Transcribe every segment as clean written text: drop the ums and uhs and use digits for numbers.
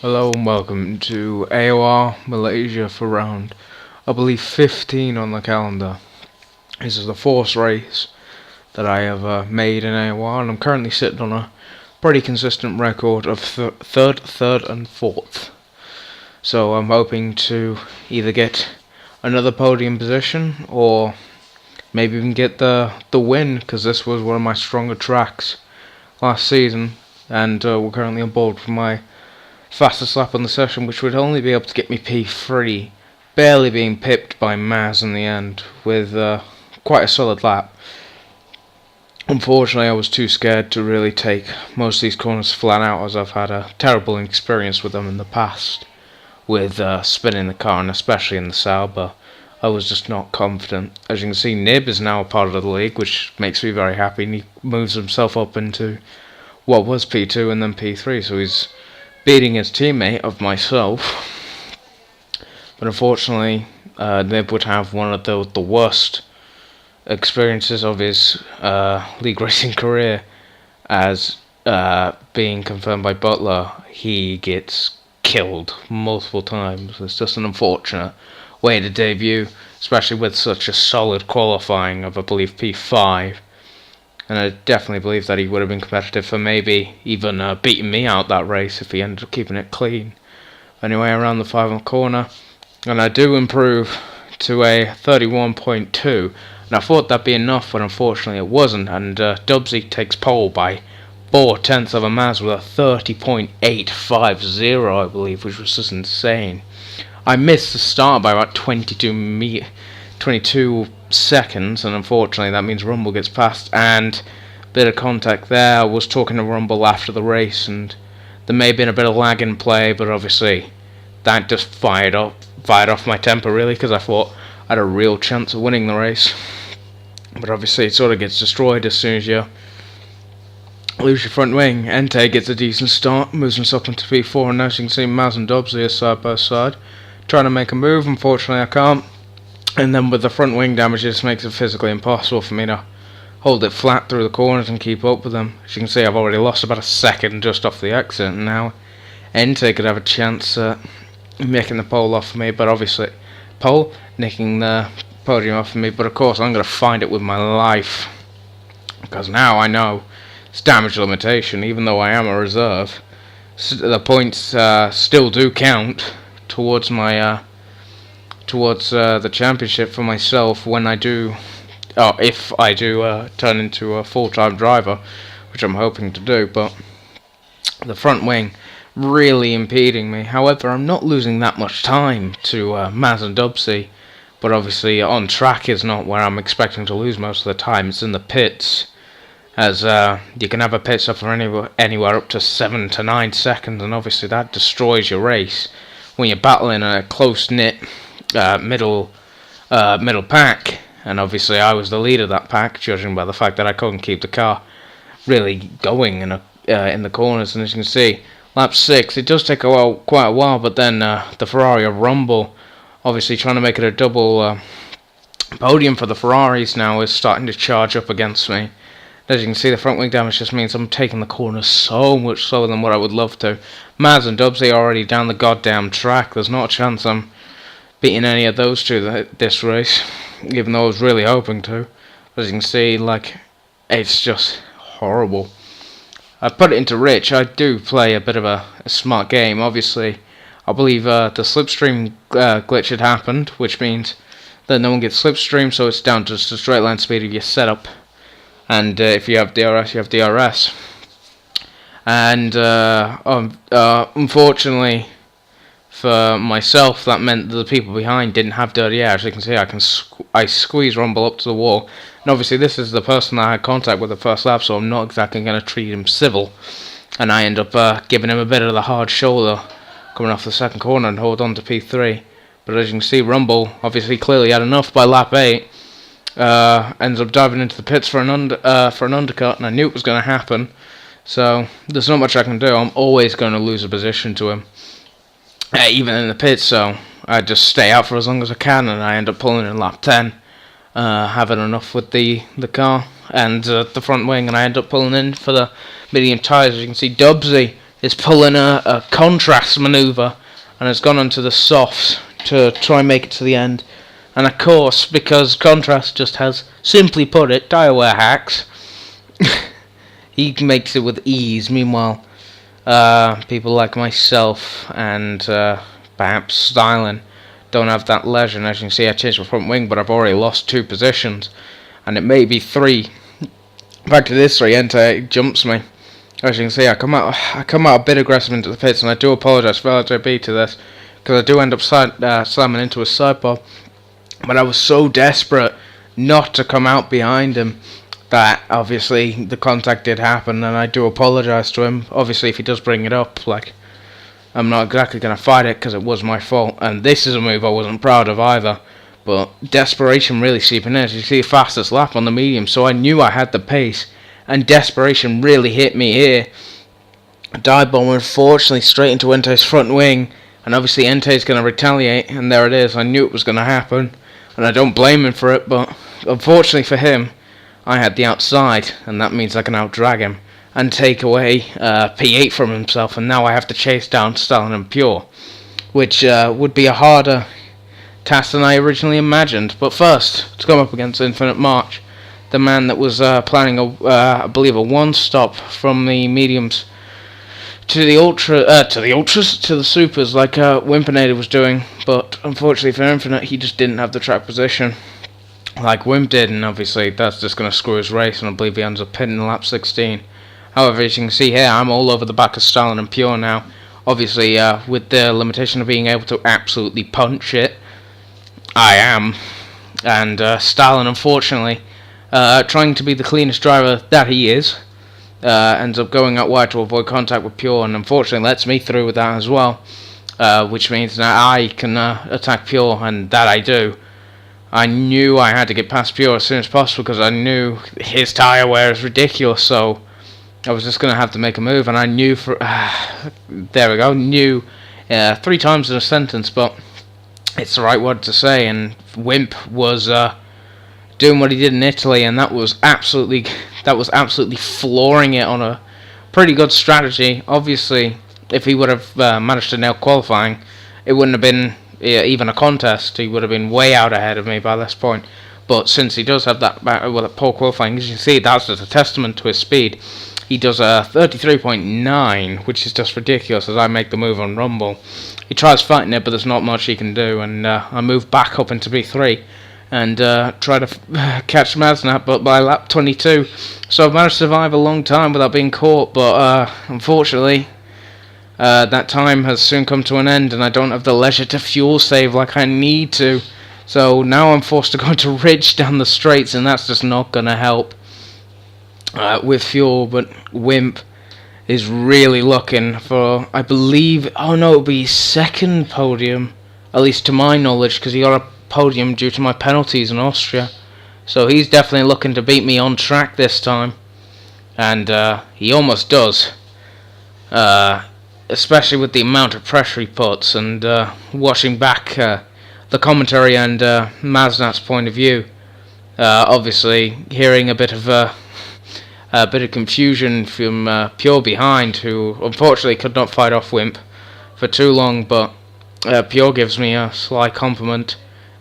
Hello and welcome to Aor Malaysia for round, I believe 15 on the calendar. This is the fourth race that I have made in Aor, and I'm currently sitting on a pretty consistent record of third and fourth. So I'm hoping to either get another podium position or maybe even get the win, because this was one of my stronger tracks last season, and we're currently on board for my fastest lap on the session, which would only be able to get me P3, barely being pipped by Maz in the end with quite a solid lap. Unfortunately, I was too scared to really take most of these corners flat out, as I've had a terrible experience with them in the past with spinning the car, and especially in the Sauber. I was just not confident. As you can see, Nib is now a part of the league, which makes me very happy, and he moves himself up into what was P2 and then P3, so he's beating his teammate of myself. But unfortunately, Nib would have one of the worst experiences of his league racing career, as being confirmed by Butler, he gets killed multiple times. It's just an unfortunate way to debut, especially with such a solid qualifying of, I believe, P5. And I definitely believe that he would have been competitive for maybe even beating me out that race if he ended up keeping it clean. Anyway, around the final corner, and I do improve to a 31.2, and I thought that'd be enough, but unfortunately it wasn't, and Dubsy takes pole by 0.4 of a Maz with a 30.850, I believe, which was just insane. I missed the start by about 22 seconds, and unfortunately that means Rumble gets past, and a bit of contact there. I was talking to Rumble after the race, and there may have been a bit of lag in play, but obviously that just fired off my temper, really, because I thought I had a real chance of winning the race. But obviously it sort of gets destroyed as soon as you lose your front wing. Entei gets a decent start, moves himself into P4, and as you can see, Maz and Dubsy are side by side trying to make a move. Unfortunately I can't. And then with the front wing damage, it just makes it physically impossible for me to hold it flat through the corners and keep up with them. As you can see, I've already lost about a second just off the exit, and now Entei could have a chance at making the pole off of me, but obviously pole nicking the podium off of me. But of course I'm going to find it with my life, because now I know it's damage limitation. Even though I am a reserve, the points still do count towards my the championship for myself when I do, if I do turn into a full-time driver, which I'm hoping to do. But the front wing really impeding me. However, I'm not losing that much time to Maz and Dubsy, but obviously on track is not where I'm expecting to lose most of the time. It's in the pits, as you can have a pit stop for anywhere up to 7 to 9 seconds, and obviously that destroys your race when you're battling a close-knit middle pack. And obviously I was the leader of that pack, judging by the fact that I couldn't keep the car really going in the corners. And as you can see, lap 6, it does take quite a while, but then the Ferrari Rumble, obviously trying to make it a double podium for the Ferraris now, is starting to charge up against me. As you can see, the front wing damage just means I'm taking the corners so much slower than what I would love to. Maz and Dubsy are already down the goddamn track. There's not a chance I'm beating any of those two this race, even though I was really hoping to. As you can see, like, it's just horrible. I put it into Rich. I do play a bit of a smart game. Obviously, I believe the slipstream glitch had happened, which means that no one gets slipstream, so it's down to just the straight line speed of your setup. And if you have DRS, you have DRS. And unfortunately for myself, that meant that the people behind didn't have dirty air. As you can see, I squeeze Rumble up to the wall, and obviously this is the person that I had contact with the first lap, so I'm not exactly going to treat him civil, and I end up giving him a bit of the hard shoulder coming off the second corner and hold on to P3. But as you can see, Rumble obviously clearly had enough by lap 8, ends up diving into the pits for an undercut, and I knew it was going to happen, so there's not much I can do. I'm always going to lose a position to him, even in the pits, so I just stay out for as long as I can, and I end up pulling in lap 10, having enough with the car and the front wing, and I end up pulling in for the medium tyres. As you can see, Dubsy is pulling a contrast manoeuvre and has gone onto the softs to try and make it to the end. And of course, because contrast just has, simply put it, tyre wear hacks, he makes it with ease. Meanwhile, people like myself and perhaps Styling don't have that leisure. And as you can see, I changed my front wing, but I've already lost 2 positions, and it may be 3. Back to this 3, Ente jumps me. As you can see, I come out a bit aggressive into the pits, and I do apologise for LJB to this, because I do end up slamming into a sideball. But I was so desperate not to come out behind him that obviously the contact did happen, and I do apologise to him. Obviously, if he does bring it up, like, I'm not exactly going to fight it because it was my fault, and this is a move I wasn't proud of either. But desperation really seeping in. As you see, the fastest lap on the medium, so I knew I had the pace, and desperation really hit me here. A dive bomb, unfortunately, straight into Ente's front wing, and obviously Ente's going to retaliate, and there it is. I knew it was going to happen, and I don't blame him for it, but unfortunately for him, I had the outside, and that means I can out-drag him and take away P8 from himself, and now I have to chase down Stalin and Pure, which would be a harder task than I originally imagined. But first, to come up against Infinite March, the man that was planning I believe a 1-stop from the mediums to the ultras, to the supers, like Wimpinator was doing. But unfortunately for Infinite, he just didn't have the track position like Wimp did, and obviously that's just going to screw his race, and I believe he ends up pitting in lap 16. However, as you can see here, I'm all over the back of Stalin and Pure now. Obviously, with the limitation of being able to absolutely punch it, I am. And Stalin, unfortunately, trying to be the cleanest driver that he is, ends up going out wide to avoid contact with Pure, and unfortunately lets me through with that as well, which means that I can attack Pure, and that I do. I knew I had to get past Pure as soon as possible because I knew his tyre wear is ridiculous, so I was just going to have to make a move, and I knew there we go, knew 3 times in a sentence, but it's the right word to say, and Wimp was doing what he did in Italy, and that was absolutely flooring it on a pretty good strategy. Obviously, if he would have managed to nail qualifying, it wouldn't have been even a contest. He would have been way out ahead of me by this point. But since he does have that poor qualifying, as you can see, that's just a testament to his speed. He does a 33.9, which is just ridiculous as I make the move on Rumble. He tries fighting it, but there's not much he can do, and I move back up into B3 and try to catch Maznap, but by lap 22. So I've managed to survive a long time without being caught, but unfortunately that time has soon come to an end, and I don't have the leisure to fuel save like I need to. So now I'm forced to go into ridge down the straights, and that's just not going to help with fuel. But Wimp is really looking for, I believe, it'll be his 2nd podium, at least to my knowledge, because he got a podium due to my penalties in Austria. So he's definitely looking to beat me on track this time, and he almost does, especially with the amount of pressure he puts. And watching back the commentary and Maznat's point of view, obviously hearing a bit of confusion from Pure behind, who unfortunately could not fight off Wimp for too long, but Pure gives me a sly compliment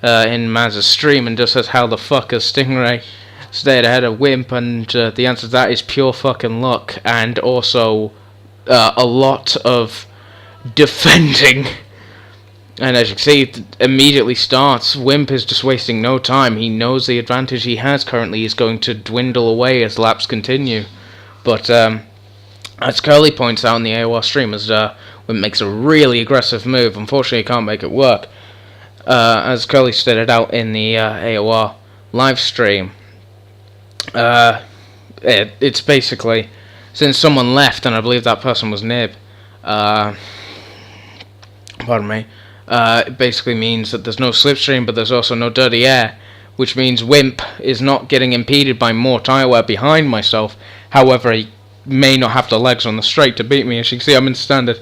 in Maz's stream and just says, how the fuck has Stingray stayed ahead of Wimp? And the answer to that is pure fucking luck, and also a lot of defending. And as you can see, it immediately starts. Wimp is just wasting no time. He knows the advantage he has currently is going to dwindle away as laps continue. But as Curly points out in the AOR stream, as Wimp makes a really aggressive move, unfortunately he can't make it work. As Curly stated out in the AOR live stream, it's basically, since someone left, and I believe that person was Nib, pardon me, it basically means that there's no slipstream, but there's also no dirty air, which means Wimp is not getting impeded by more tyre wear behind myself. However, he may not have the legs on the straight to beat me. As you can see, I'm in standard.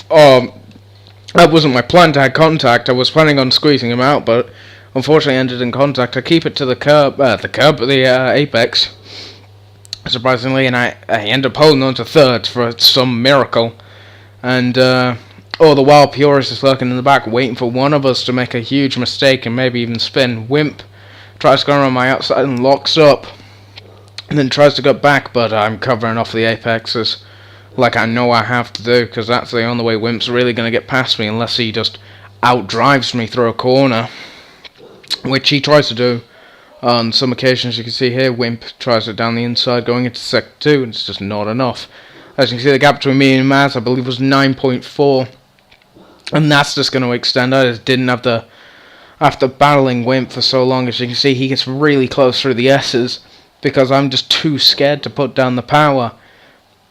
That wasn't my plan to have contact. I was planning on squeezing him out, but unfortunately ended in contact. I keep it to the apex, surprisingly, and I end up holding on to third for some miracle. And all the while, Purist is lurking in the back, waiting for one of us to make a huge mistake and maybe even spin. Wimp tries to go around my outside and locks up, and then tries to go back, but I'm covering off the apexes like I know I have to do, because that's the only way Wimp's really going to get past me, unless he just outdrives me through a corner, which he tries to do on some occasions. You can see here, Wimp tries it down the inside going into sector 2, and it's just not enough. As you can see, the gap between me and Maz, I believe, was 9.4, and that's just going to extend. I just didn't have the... After battling Wimp for so long, as you can see, he gets really close through the S's, because I'm just too scared to put down the power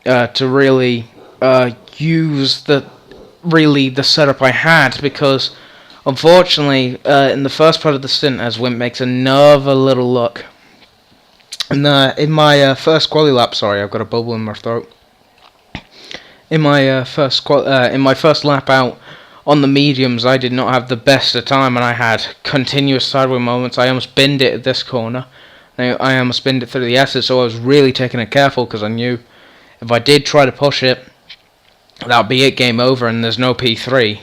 to really use the setup I had, because unfortunately in the first part of the stint, as Wimp makes another little look, and in my first quali lap, sorry, I've got a bubble in my throat. In my first lap out on the mediums, I did not have the best of time, and I had continuous sideways moments. I almost binned it at this corner. I almost binned it through the S's, so I was really taking it careful, because I knew if I did try to push it, that'll be it, game over, and there's no P3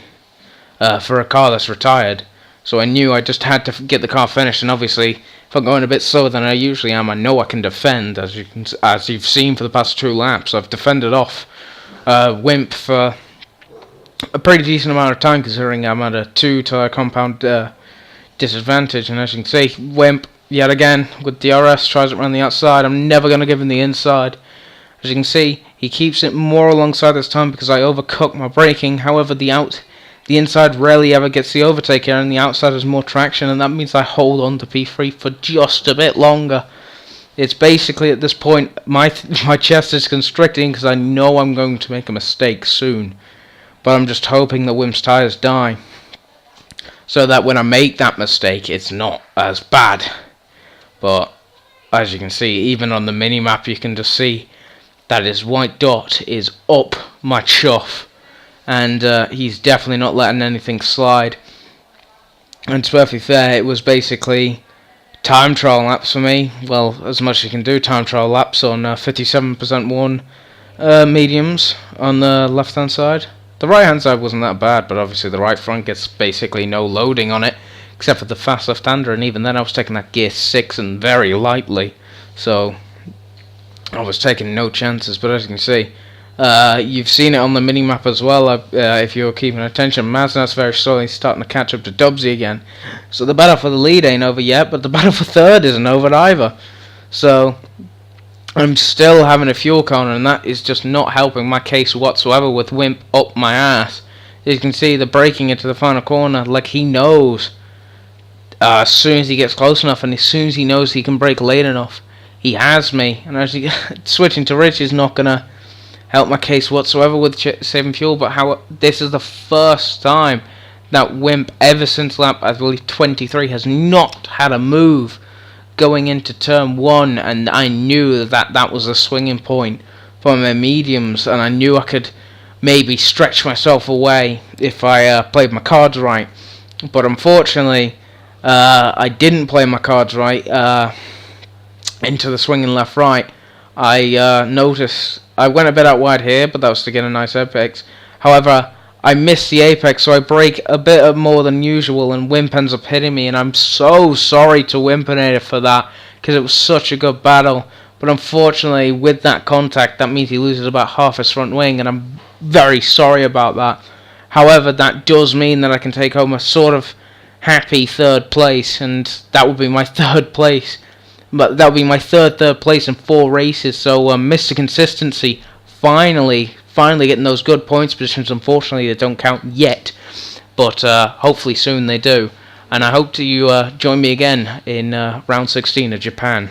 for a car that's retired. So I knew I just had to get the car finished, and obviously, if I'm going a bit slower than I usually am, I know I can defend, as you've seen for the past 2 laps. I've defended off Wimp for a pretty decent amount of time, considering I'm at a 2-tire compound disadvantage. And as you can see, Wimp, yet again, with DRS, tries it around the outside. I'm never going to give him the inside. As you can see, he keeps it more alongside this time because I overcooked my braking. However, the inside rarely ever gets the overtake here, and the outside has more traction, and that means I hold on to P3 for just a bit longer. It's basically, at this point, my chest is constricting because I know I'm going to make a mistake soon. But I'm just hoping that Wimp's tyres die, so that when I make that mistake, it's not as bad. But as you can see, even on the mini-map, you can just see that his white dot is up my chuff, and he's definitely not letting anything slide. And to be perfectly fair, it was basically time trial laps for me. Well, as much as you can do time trial laps on 57% one mediums on the left hand side. The right hand side wasn't that bad, but obviously the right front gets basically no loading on it, except for the fast left hander, and even then I was taking that gear 6 and very lightly, so I was taking no chances. But as you can see, you've seen it on the mini-map as well, if you're keeping attention. Maznat's very slowly starting to catch up to Dubsy again, so the battle for the lead ain't over yet, but the battle for third isn't over either. So I'm still having a fuel corner, and that is just not helping my case whatsoever with Wimp up my ass. As you can see, the braking into the final corner, like he knows as soon as he gets close enough, and as soon as he knows he can brake late enough, he has me. And as you, switching to Rich is not going to help my case whatsoever with saving fuel, but this is the first time that Wimp, ever since lap, I believe, 23, has not had a move going into turn 1, and I knew that was a swinging point for my mediums, and I knew I could maybe stretch myself away if I played my cards right. But unfortunately, I didn't play my cards right into the swinging left-right. I noticed I went a bit out wide here, but that was to get a nice apex. However, I missed the apex, so I brake a bit more than usual, and Wimp ends up hitting me, and I'm so sorry to Wimpinator for that, because it was such a good battle. But unfortunately, with that contact, that means he loses about half his front wing, and I'm very sorry about that. However, that does mean that I can take home a sort of happy 3rd place, and that would be my 3rd place. But that would be my third place in 4 races, so Mr. Consistency finally getting those good points positions. Unfortunately, they don't count yet, but hopefully soon they do. And I hope you join me again in round 16 of Japan.